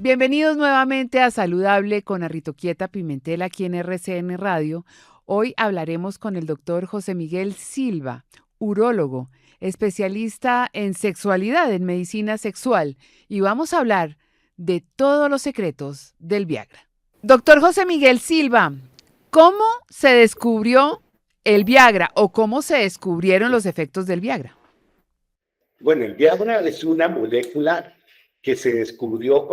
Bienvenidos nuevamente a Saludable con Arritoquieta Pimentel aquí en RCN Radio. Hoy hablaremos con el doctor José Miguel Silva, urólogo, especialista en sexualidad, en medicina sexual, y vamos a hablar de todos los secretos del Viagra. Doctor José Miguel Silva, ¿cómo se descubrió el Viagra o cómo se descubrieron los efectos del Viagra? Bueno, el Viagra es una molécula que se descubrió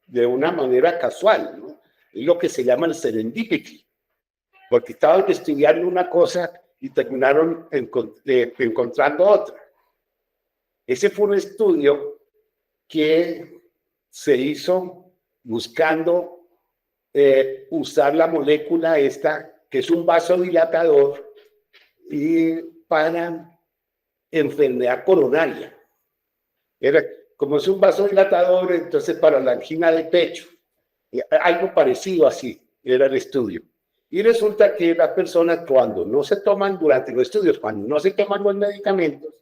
de una manera casual, ¿no? Es lo que se llama el serendipity, porque estaban estudiando una cosa y terminaron encontrando otra. Ese fue un estudio que se hizo buscando usar la molécula esta, que es un vasodilatador, y para enfermedad coronaria. Como es un vasodilatador, entonces para la angina de pecho, algo parecido así era el estudio. Y resulta que las personas cuando no se toman, durante los estudios, cuando no se toman los medicamentos,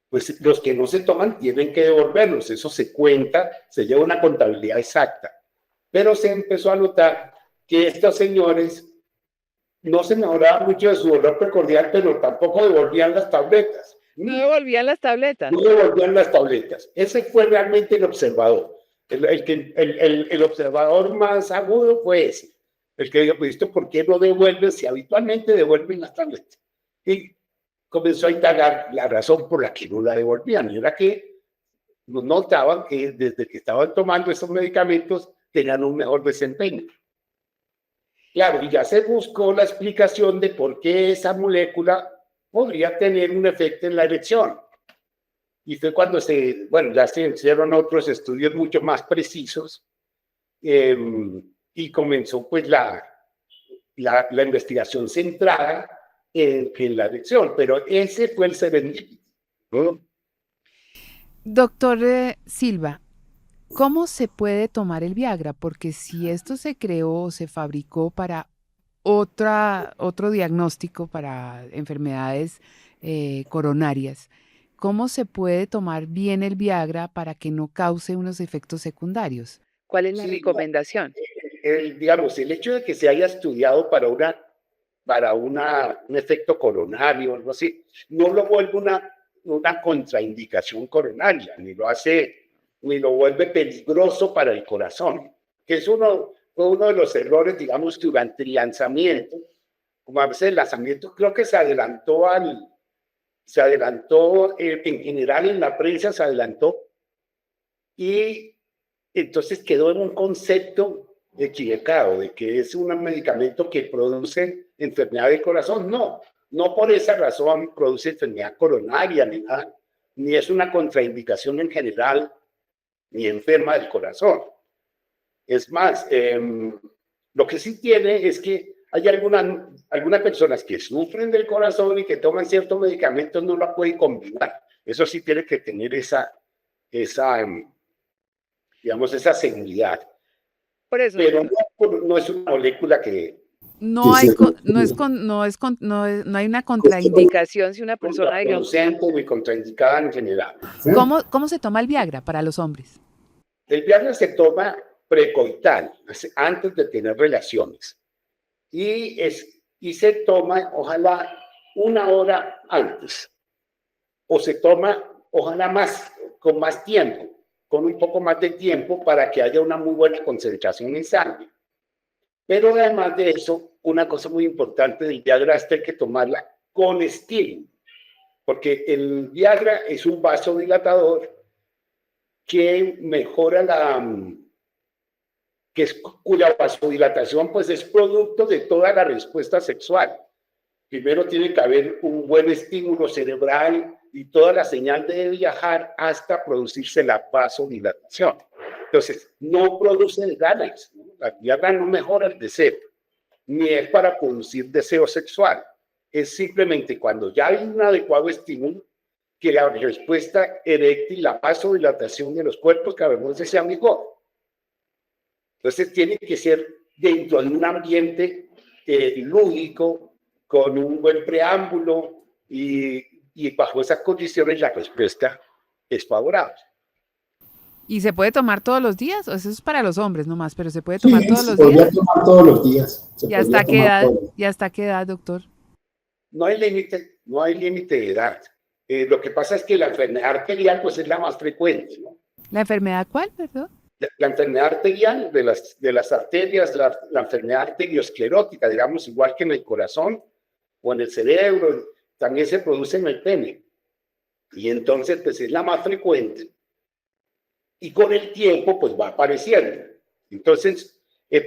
pues los que no se toman tienen que devolverlos. Eso se cuenta, se lleva una contabilidad exacta. Pero se empezó a notar que estos señores no se mejoraban mucho de su dolor precordial, pero tampoco devolvían las tabletas. No devolvían las tabletas. No devolvían las tabletas. Ese fue realmente el observador. El observador más agudo fue ese. El que dijo, pues, ¿esto por qué no devuelven si habitualmente devuelven las tabletas? Y comenzó a indagar la razón por la que no la devolvían. Y era que notaban que desde que estaban tomando esos medicamentos tenían un mejor desempeño. Claro, y ya se buscó la explicación de por qué esa molécula podría tener un efecto en la erección. Y fue cuando ya se hicieron otros estudios mucho más precisos y comenzó pues la investigación centrada en la erección, pero ese fue el serendipity, ¿no? Doctor Silva, ¿cómo se puede tomar el Viagra? Porque si esto se creó o se fabricó para otro diagnóstico para enfermedades coronarias, ¿cómo se puede tomar bien el Viagra para que no cause unos efectos secundarios? ¿Cuál es la Sí, recomendación? digamos, el hecho de que se haya estudiado un efecto coronario o algo así, no lo vuelve una contraindicación coronaria, ni lo vuelve peligroso para el corazón, que fue uno de los errores, digamos, durante el lanzamiento. Como a veces el lanzamiento creo que en general en la prensa se adelantó y entonces quedó en un concepto equivocado de que es un medicamento que produce enfermedad del corazón. No por esa razón produce enfermedad coronaria ni nada, ni es una contraindicación en general, ni enferma del corazón. Es más, lo que sí tiene es que hay algunas personas que sufren del corazón y que toman ciertos medicamentos, no la pueden combinar. Eso sí tiene que tener esa digamos, esa seguridad. Por eso, Pero no es una molécula que se no hay una contraindicación si una persona, digamos, contraproducente ni contraindicada en general. ¿cómo se toma el Viagra para los hombres? El Viagra se toma precoital, antes de tener relaciones. Y se toma, ojalá, 1 hora antes. O se toma, ojalá, con más tiempo, con un poco más de tiempo para que haya una muy buena concentración en sangre. Pero además de eso, una cosa muy importante del Viagra es que hay que tomarla con estilo, porque el Viagra es un vasodilatador que mejora cuya vasodilatación pues es producto de toda la respuesta sexual. Primero tiene que haber un buen estímulo cerebral y toda la señal debe viajar hasta producirse la vasodilatación. Entonces, no produce ganas, ¿no? La Viagra no mejora el deseo, ni es para producir deseo sexual. Es simplemente cuando ya hay un adecuado estímulo que la respuesta eréctil, la vasodilatación de los cuerpos cavernosos sea mejor. Entonces tiene que ser dentro de un ambiente lúdico, con un buen preámbulo y bajo esas condiciones la respuesta es favorable. ¿Y se puede tomar todos los días? O eso es para los hombres nomás, pero ¿se puede tomar Sí, todos se los podría días? tomar todos los días. Se ¿Y podría hasta qué tomar edad? todos los días. ¿Y hasta qué edad, doctor? No hay límite, no hay límite de edad. Lo que pasa es que la enfermedad arterial pues es la más frecuente, ¿no? ¿La enfermedad cuál, perdón? La enfermedad arterial de las arterias, la enfermedad arteriosclerótica, digamos, igual que en el corazón o en el cerebro, también se produce en el pene. Y entonces, pues es la más frecuente. Y con el tiempo, pues va apareciendo. Entonces, es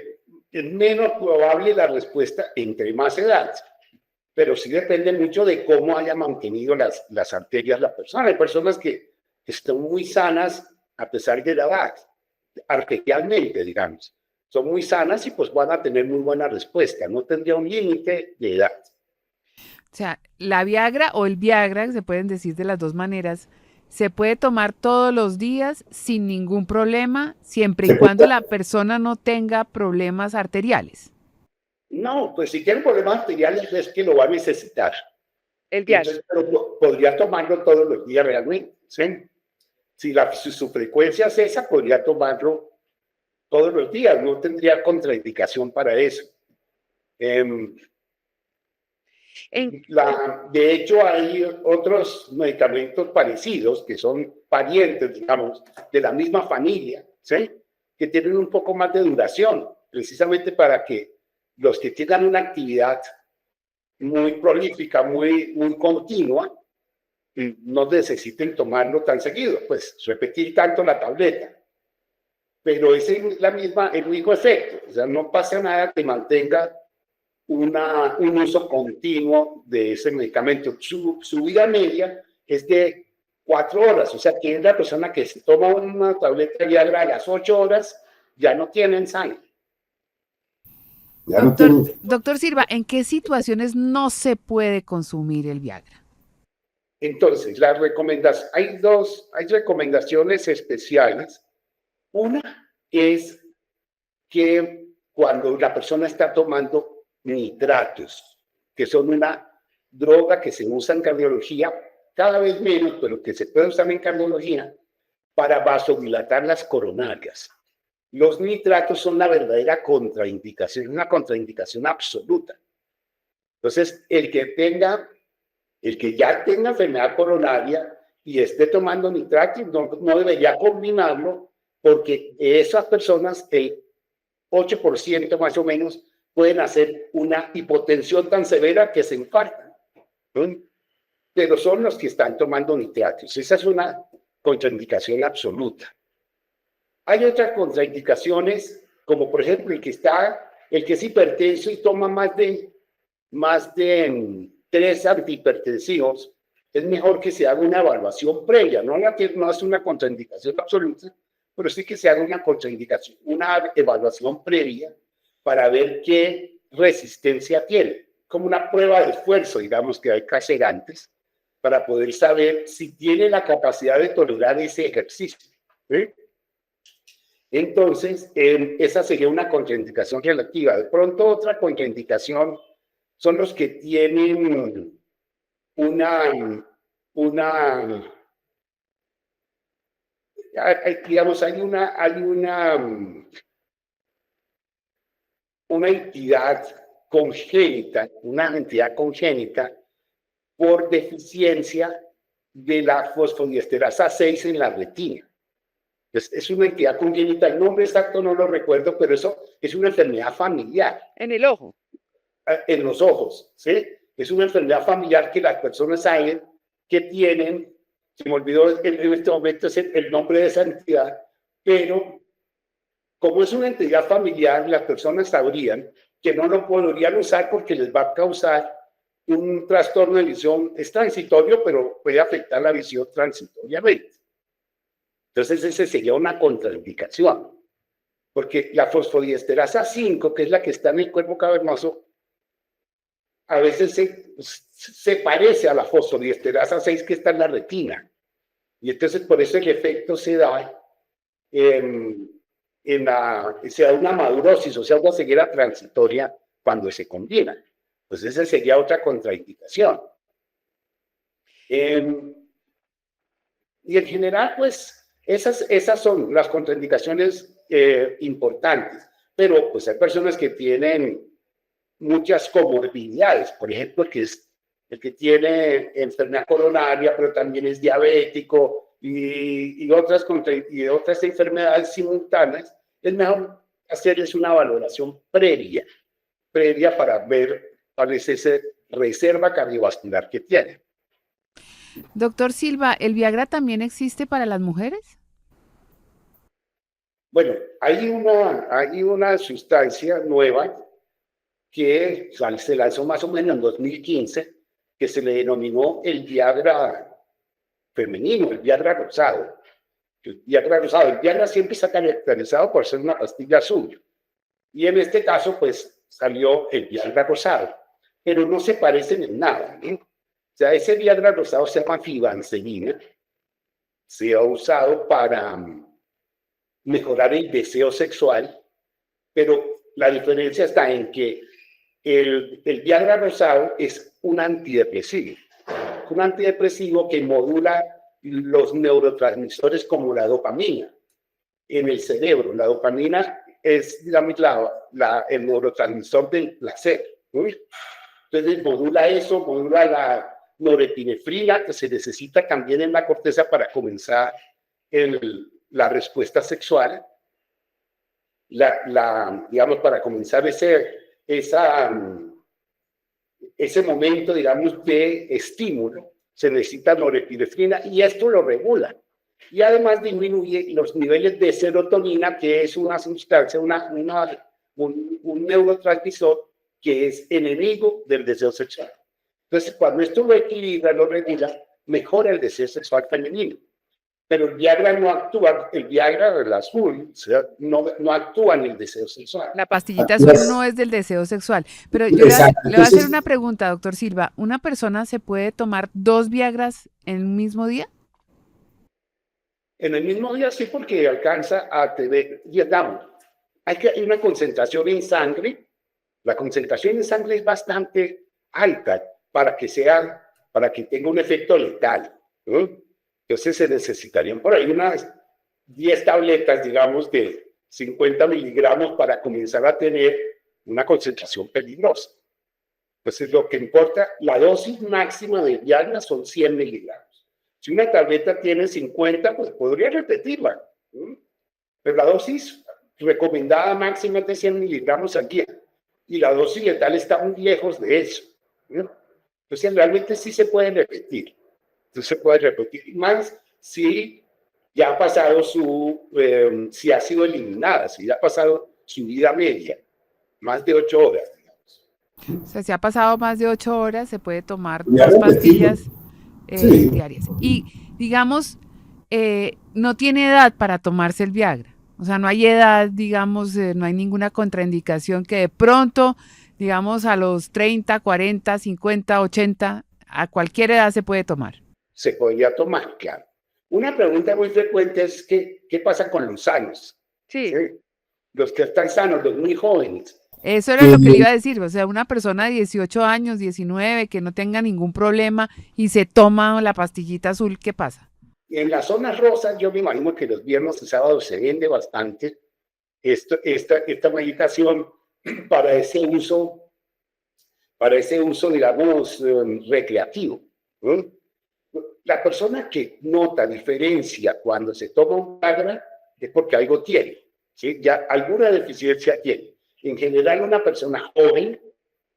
menos probable la respuesta entre más edad. Pero sí depende mucho de cómo haya mantenido las arterias la persona. Hay personas que están muy sanas a pesar de la edad, arterialmente, digamos. Son muy sanas y pues van a tener muy buena respuesta. No tendría un límite de edad. O sea, la Viagra o el Viagra, que se pueden decir de las dos maneras, se puede tomar todos los días sin ningún problema, siempre y Se cuando puede- la persona no tenga problemas arteriales. No, pues si tiene problemas arteriales es que lo va a necesitar. El Viagra. Entonces, pero podría tomarlo todos los días realmente. ¿Sí? Si su frecuencia es esa, podría tomarlo todos los días. No tendría contraindicación para eso. Eh, En, de hecho, hay otros medicamentos parecidos que son parientes, digamos, de la misma familia, ¿sí? Que tienen un poco más de duración, precisamente para que los que tengan una actividad muy prolífica, muy continua, no necesiten tomarlo tan seguido, pues repetir tanto la tableta. Pero es el mismo efecto, o sea, no pasa nada que mantenga un uso continuo de ese medicamento. Su vida media es de 4 horas, o sea que es la persona que se toma una tableta de Viagra a las 8 horas, ya no tiene sangre. Ya no tiene. doctor Silva, ¿en qué situaciones no se puede consumir el Viagra? Entonces, hay recomendaciones especiales. Una es que cuando la persona está tomando nitratos, que son una droga que se usa en cardiología, cada vez menos, pero que se puede usar en cardiología para vasodilatar las coronarias. Los nitratos son la verdadera contraindicación, una contraindicación absoluta. Entonces, el que ya tenga enfermedad coronaria y esté tomando nitratos, no debería combinarlo, porque esas personas, el 8% más o menos, pueden hacer una hipotensión tan severa que se infartan. ¿Sí? Pero son los que están tomando nitratos. Esa es una contraindicación absoluta. Hay otras contraindicaciones, como por ejemplo el que es hipertenso y toma más de 3 antihipertensivos, es mejor que se haga una evaluación previa, no es una contraindicación absoluta, pero sí que se haga una contraindicación, una evaluación previa para ver qué resistencia tiene, como una prueba de esfuerzo, digamos, que hay que hacer antes, para poder saber si tiene la capacidad de tolerar ese ejercicio. ¿Sí? Entonces, esa sería una contraindicación relativa. De pronto, otra contraindicación son los que tienen una digamos, una entidad congénita por deficiencia de la fosfodiesterasa 6 en la retina. Es una entidad congénita, el nombre exacto no lo recuerdo, pero eso es una enfermedad familiar. En el ojo. En los ojos, ¿sí? Es una enfermedad familiar que las personas saben que tienen, se me olvidó en este momento el nombre de esa entidad, pero como es una entidad familiar, las personas sabrían que no lo podrían usar porque les va a causar un trastorno de visión. Es transitorio, pero puede afectar la visión transitoriamente. Entonces, esa sería una contraindicación, porque la fosfodiesterasa 5, que es la que está en el cuerpo cavernoso, a veces se parece a la fosfodiesterasa 6 que está en la retina. Y entonces por eso el efecto se da se da una madurosis, o sea, una ceguera transitoria cuando se combina. Pues esa sería otra contraindicación. Y en general, pues, Esas son las contraindicaciones importantes, pero pues hay personas que tienen muchas comorbilidades, por ejemplo, el que tiene enfermedad coronaria, pero también es diabético y otras enfermedades simultáneas, es mejor hacerles una valoración previa para ver cuál es esa reserva cardiovascular que tiene. Doctor Silva, ¿el Viagra también existe para las mujeres? Bueno, hay una sustancia nueva que se lanzó más o menos en 2015, que se le denominó el Viagra femenino, el Viagra rosado. El Viagra siempre está caracterizado por ser una pastilla azul. Y en este caso, pues, salió el Viagra rosado. Pero no se parecen en nada, ¿no? O sea, ese Viagra rosado se llama fibanserina. Se ha usado para mejorar el deseo sexual, pero la diferencia está en que el Viagra rosado es un antidepresivo. Un antidepresivo que modula los neurotransmisores como la dopamina en el cerebro. La dopamina es, digamos, el neurotransmisor del placer, ¿no? Entonces modula eso, modula la norepinefrina que se necesita también en la corteza para comenzar la respuesta sexual, digamos, para comenzar ese momento, digamos, de estímulo, se necesita norepinefrina y esto lo regula. Y además disminuye los niveles de serotonina, que es una sustancia, un neurotransmisor que es enemigo del deseo sexual. Entonces, cuando esto lo equilibra, lo regula, mejora el deseo sexual femenino. Pero el Viagra no actúa, el Viagra, el azul, o sea, no actúa en el deseo sexual. La pastillita azul no es del deseo sexual. Pero yo le voy a hacer una pregunta, doctor Silva. ¿Una persona se puede tomar 2 Viagras en un mismo día? En el mismo día sí, porque alcanza a tener, digamos, hay una concentración en sangre. La concentración en sangre es bastante alta para que tenga un efecto letal, ¿no? Entonces se necesitarían por ahí unas 10 tabletas, digamos, de 50 miligramos para comenzar a tener una concentración peligrosa. Entonces lo que importa, la dosis máxima de Viagra son 100 miligramos. Si una tableta tiene 50, pues podría repetirla, ¿no? Pero la dosis recomendada máxima es de 100 miligramos al día. Y la dosis letal está muy lejos de eso, ¿no? Entonces realmente sí se puede repetir. Entonces se puede repetir más si ya ha pasado si ha sido eliminada, si ya ha pasado su vida media, más de 8 horas, digamos. O sea, si ha pasado más de 8 horas, se puede tomar 2 pastillas diarias. Y, digamos, no tiene edad para tomarse el Viagra. O sea, no hay edad, digamos, no hay ninguna contraindicación que de pronto, digamos, a los 30, 40, 50, 80, a cualquier edad se puede tomar. Se podría tomar, claro. Una pregunta muy frecuente es ¿qué pasa con los sanos? Sí. Los que están sanos, los muy jóvenes. Eso era lo que le iba a decir, o sea, una persona de 18 años, 19, que no tenga ningún problema y se toma la pastillita azul, ¿qué pasa? En las zonas rosas, yo me imagino que los viernes y sábados se vende bastante esta medicación para ese uso, digamos, recreativo, ¿no? La persona que nota diferencia cuando se toma un Viagra es porque algo tiene, ¿sí? Ya alguna deficiencia tiene. En general, una persona joven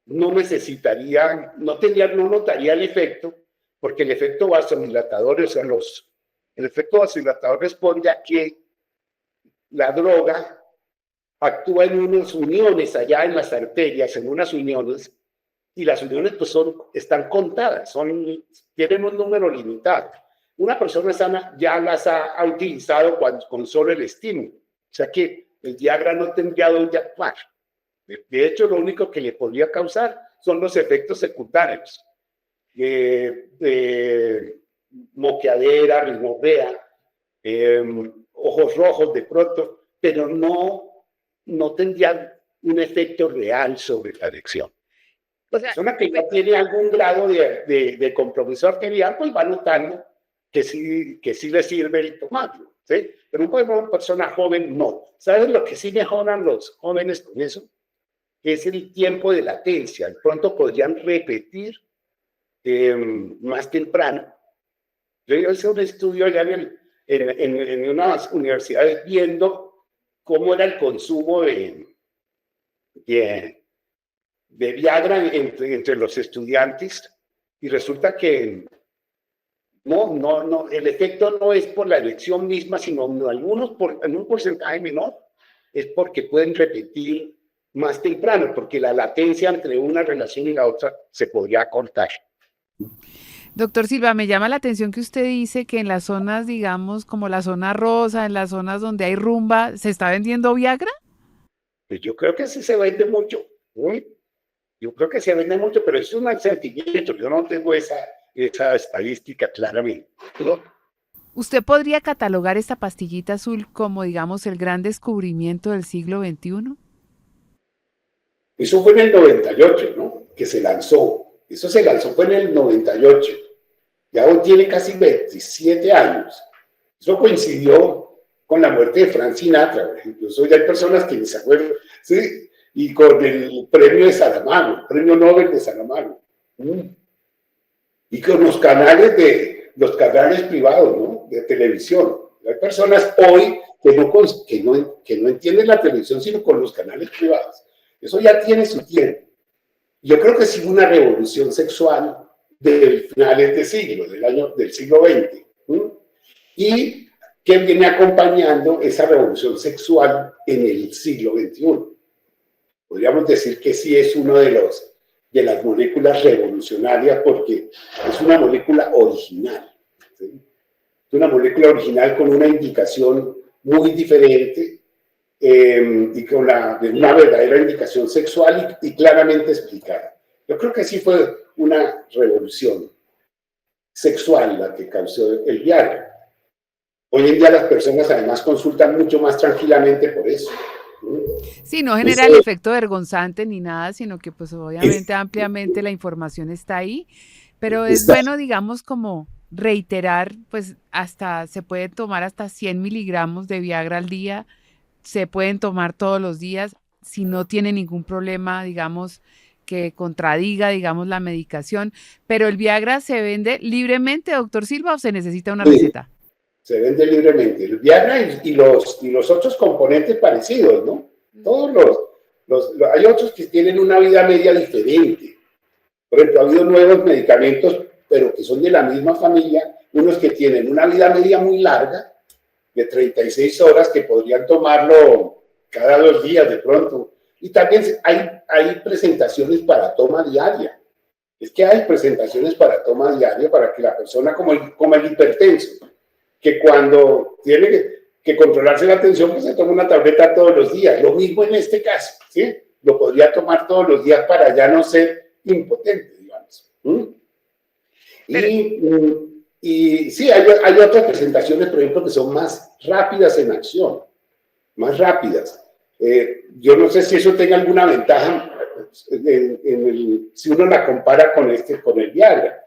no notaría el efecto, porque el efecto vasodilatador, o sea, el efecto vasodilatador responde a que la droga actúa en unas uniones allá en las arterias, en unas uniones, y las uniones pues están contadas, tienen un número limitado. Una persona sana ya las ha utilizado con solo el estímulo, o sea que el Viagra no tendría dónde actuar. De hecho, lo único que le podría causar son los efectos secundarios, moqueadera, rinorrea, ojos rojos de pronto, pero no tendría un efecto real sobre la erección. O sea, la persona que ya tiene algún grado de compromiso arterial, pues va notando que sí le sirve el tomarlo, ¿sí? Pero una persona joven no. ¿Sabes lo que sí mejoran los jóvenes con eso? Es el tiempo de latencia. De pronto podrían repetir más temprano. Yo hice un estudio allá en unas universidades viendo cómo era el consumo de, de Viagra entre los estudiantes y resulta que no, el efecto no es por la elección misma, sino en un porcentaje menor, es porque pueden repetir más temprano, porque la latencia entre una relación y la otra se podría acortar. Doctor Silva, me llama la atención que usted dice que en las zonas, digamos, como la zona rosa, en las zonas donde hay rumba, ¿se está vendiendo Viagra? Pues yo creo que sí se vende mucho, ¿sí? Yo creo que se vende mucho, pero es un sentimiento, yo no tengo esa estadística claramente, ¿no? ¿Usted podría catalogar esta pastillita azul como, digamos, el gran descubrimiento del siglo XXI? Eso fue en el 98, ¿no? Que se lanzó. Eso se lanzó fue en el 98. Ya hoy tiene casi 27 años. Eso coincidió con la muerte de Frank Sinatra, por ejemplo. Eso ya hay personas que ni se acuerdan, ¿sí? Y con el premio de Saramago, el premio Nobel de Saramago. Y con los canales privados, ¿no? De televisión. Hay personas hoy que no entienden la televisión, sino con los canales privados. Eso ya tiene su tiempo. Yo creo que sí hubo una revolución sexual del finales de siglo, del siglo XX. Y que viene acompañando esa revolución sexual en el siglo XXI. Podríamos decir que sí es uno de las moléculas revolucionarias porque es una molécula original. ¿Sí? Es una molécula original con una indicación muy diferente y con una verdadera indicación sexual y claramente explicada. Yo creo que sí fue una revolución sexual la que causó el Viagra. Hoy en día las personas además consultan mucho más tranquilamente por eso. Sí, no genera el efecto vergonzante ni nada, sino que pues obviamente ampliamente la información está ahí, pero es bueno, digamos, como reiterar, pues se puede tomar hasta 100 miligramos de Viagra al día, se pueden tomar todos los días si no tiene ningún problema, digamos, que contradiga, digamos, la medicación, pero el Viagra se vende libremente, doctor Silva, o se necesita una receta. Se vende libremente. El Viagra y los otros componentes parecidos, ¿no? Todos hay otros que tienen una vida media diferente. Por ejemplo, ha habido nuevos medicamentos, pero que son de la misma familia, unos que tienen una vida media muy larga, de 36 horas, que podrían tomarlo cada 2 días de pronto. Y también hay presentaciones para toma diaria. Es que hay presentaciones para toma diaria para que la persona, como el hipertenso, que cuando tiene que controlarse la tensión, pues se toma una tableta todos los días. Lo mismo en este caso, ¿sí? Lo podría tomar todos los días para ya no ser impotente, digamos. Y sí, hay otras presentaciones, por ejemplo, que son más rápidas en acción, más rápidas. Yo no sé si eso tenga alguna ventaja si uno la compara con el Viagra,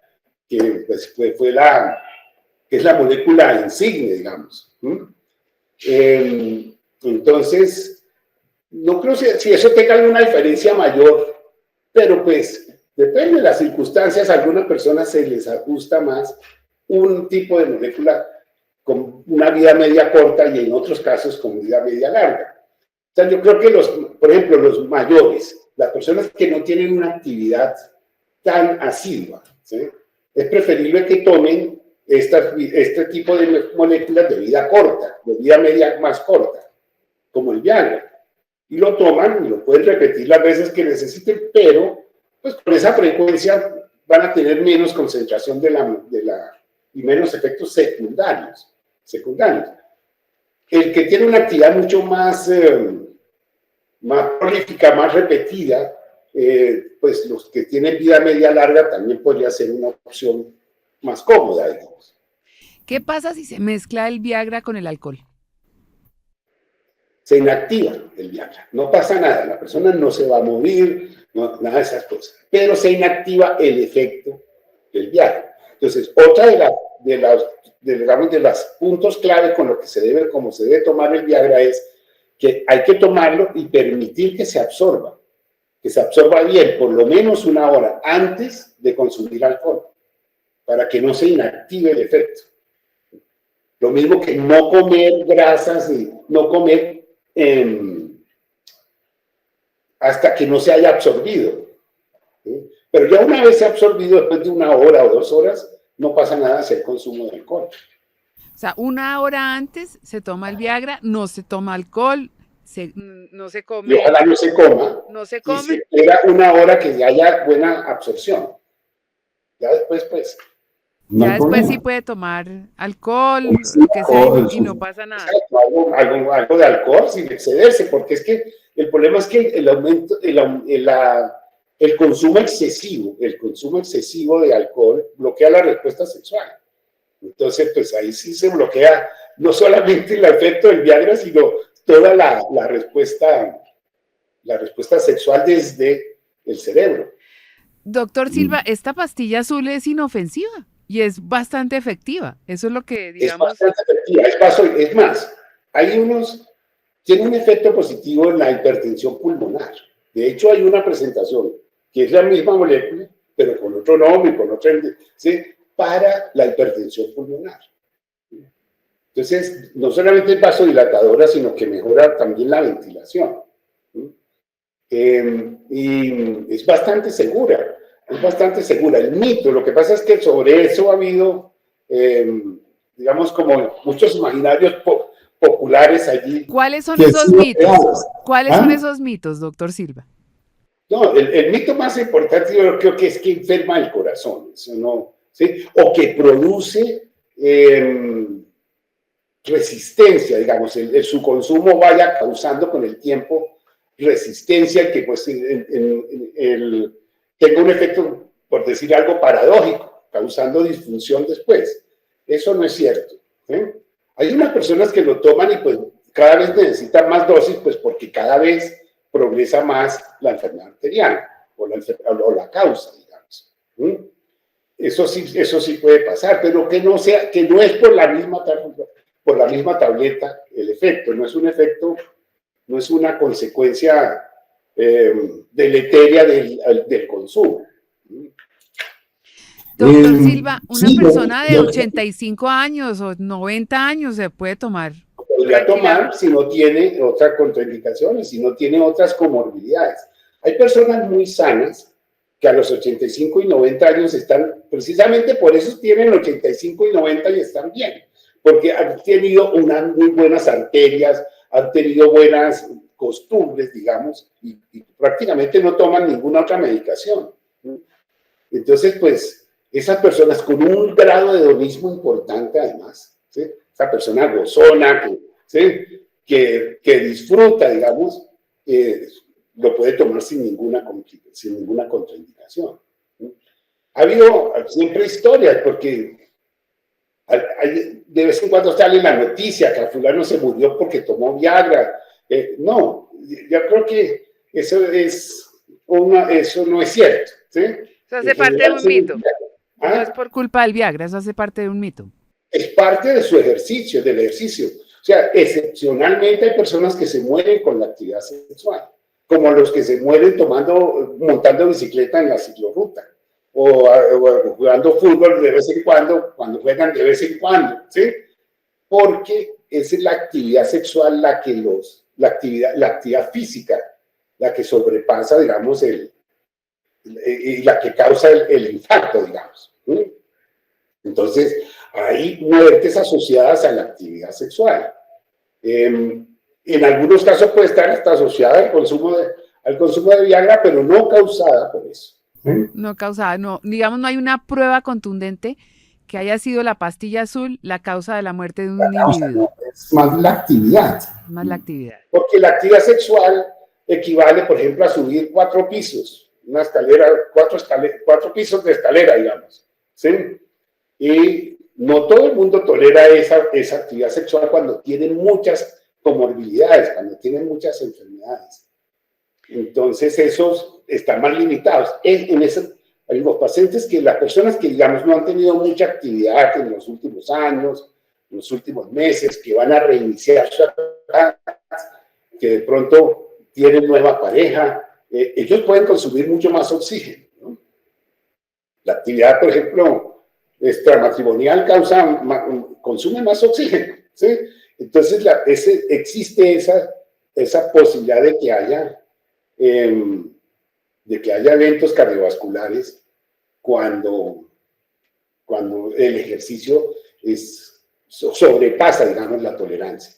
que pues, que es la molécula insignia, digamos. Entonces, no creo si eso tenga alguna diferencia mayor, pero pues depende de las circunstancias. A algunas personas se les ajusta más un tipo de molécula con una vida media corta y en otros casos con vida media larga. O sea, yo creo que por ejemplo, los mayores, las personas que no tienen una actividad tan asidua, ¿sí? Es preferible que tomen este tipo de moléculas de vida corta, de vida media más corta, como el Viagra. Y lo toman y lo pueden repetir las veces que necesiten, pero pues con esa frecuencia van a tener menos concentración y menos efectos secundarios. El que tiene una actividad mucho más prolífica, más repetida, pues los que tienen vida media larga también podría ser una opción más cómoda, digamos. ¿Qué pasa si se mezcla el Viagra con el alcohol? Se inactiva el Viagra, no pasa nada, la persona no se va a morir, nada de esas cosas, pero se inactiva el efecto del Viagra. Entonces, otra digamos, de los puntos clave con lo que como se debe tomar el Viagra es que hay que tomarlo y permitir que se absorba bien, por lo menos una hora antes de consumir alcohol, para que no se inactive el efecto. Lo mismo que no comer grasas y no comer hasta que no se haya absorbido. ¿Sí? Pero ya una vez se ha absorbido, después de una hora o 2 horas, no pasa nada hacia el consumo de alcohol. O sea, una hora antes se toma el Viagra, no se toma alcohol, no se come. Y ojalá no se coma. No se Y come. se espera una hora que haya buena absorción. Ya después, pues. Ya después sí puede tomar alcohol, lo que sea, y no pasa nada. Algo de alcohol sin excederse, porque es que el problema es que el consumo excesivo de alcohol bloquea la respuesta sexual. Entonces, pues ahí sí se bloquea no solamente el efecto del Viagra, sino toda la respuesta sexual desde el cerebro. Doctor Silva, esta pastilla azul es inofensiva y es bastante efectiva. Eso es lo que, digamos... Es bastante efectiva. Es más, tiene un efecto positivo en la hipertensión pulmonar. De hecho, hay una presentación que es la misma molécula, pero con otro nombre, ¿sí? Para la hipertensión pulmonar. Entonces, no solamente es vasodilatadora, sino que mejora también la ventilación. Y es bastante segura. El mito, lo que pasa es que sobre eso ha habido, digamos, como muchos imaginarios populares allí. ¿Cuáles son esos mitos? ¿Cuáles son esos mitos, doctor Silva? No, el mito más importante yo creo que es que enferma el corazón, eso no, ¿sí? O que produce resistencia, digamos, su consumo vaya causando con el tiempo resistencia que pues tenga un efecto, por decir algo, paradójico, causando disfunción después. Eso no es cierto. Hay unas personas que lo toman y pues cada vez necesitan más dosis, pues porque cada vez progresa más la enfermedad arterial o la causa, digamos. Eso sí puede pasar, pero que no es por la misma tableta el efecto, no es un efecto, no es una consecuencia deleteria del consumo. Doctor Silva, una persona de 85 años o 90 años se puede tomar. Podría tomar si no tiene otras contraindicaciones, si no tiene otras comorbilidades. Hay personas muy sanas que a los 85 y 90 años están, precisamente por eso tienen 85 y 90 y están bien, porque han tenido unas muy buenas arterias, han tenido buenas costumbres, digamos, y prácticamente no toman ninguna otra medicación. Entonces, pues, esas personas con un grado de hedonismo importante, además, ¿sí? Esa persona gozona, que disfruta, digamos, lo puede tomar sin ninguna contraindicación. Ha habido siempre historias, porque de vez en cuando sale la noticia que a fulano se murió porque tomó Viagra. No, yo creo que eso no es cierto. ¿Sí? Eso hace parte de un mito. No es por culpa del Viagra, eso hace parte de un mito. Es parte de su ejercicio, del ejercicio. O sea, excepcionalmente hay personas que se mueren con la actividad sexual, como los que se mueren montando bicicleta en la ciclorruta, o jugando fútbol de vez en cuando juegan de vez en cuando, ¿sí? Porque esa es la actividad sexual la actividad física, la que sobrepasa, digamos, y la que causa el infarto, digamos. ¿Sí? Entonces, hay muertes asociadas a la actividad sexual. En algunos casos puede estar hasta asociada al consumo de Viagra, pero no causada por eso. No causada, no. Digamos, no hay una prueba contundente que haya sido la pastilla azul la causa de la muerte de un individuo. No, es más la actividad. Más la actividad. Porque la actividad sexual equivale, por ejemplo, a subir 4 pisos, una escalera, 4 pisos de escalera, digamos. ¿Sí? Y no todo el mundo tolera esa actividad sexual cuando tienen muchas comorbilidades, cuando tienen muchas enfermedades. Entonces, esos están más limitados. Hay los pacientes que las personas que, digamos, no han tenido mucha actividad en los últimos años, en los últimos meses, que van a reiniciar su actividad, que de pronto tienen nueva pareja, ellos pueden consumir mucho más oxígeno, ¿no? La actividad, por ejemplo, extramatrimonial consume más oxígeno, ¿sí? Entonces, existe esa posibilidad de que haya eventos cardiovasculares cuando el ejercicio sobrepasa, digamos, la tolerancia.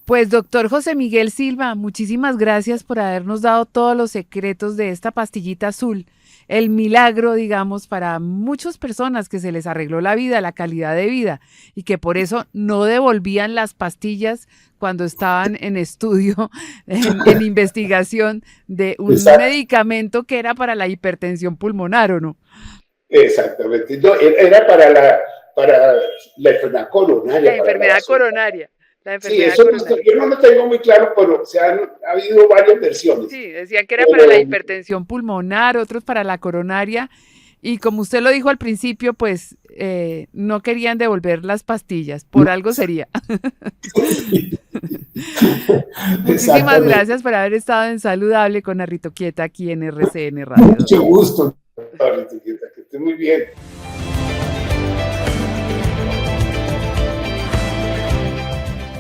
Pues doctor José Miguel Silva, muchísimas gracias por habernos dado todos los secretos de esta pastillita azul. El milagro, digamos, para muchas personas que se les arregló la vida, la calidad de vida, y que por eso no devolvían las pastillas cuando estaban en estudio, en investigación de un medicamento que era para la hipertensión pulmonar, ¿o no? Exactamente. No, era para la enfermedad coronaria. La enfermedad coronaria. Sí, eso yo no lo tengo muy claro, pero ha habido varias versiones. Sí, decían que era para la hipertensión pulmonar, otros para la coronaria, y como usted lo dijo al principio, pues no querían devolver las pastillas, por algo sería. Muchísimas gracias por haber estado en Saludable con Arrito Quieta aquí en RCN Radio. Mucho gusto, Arrito Quieta, que esté muy bien.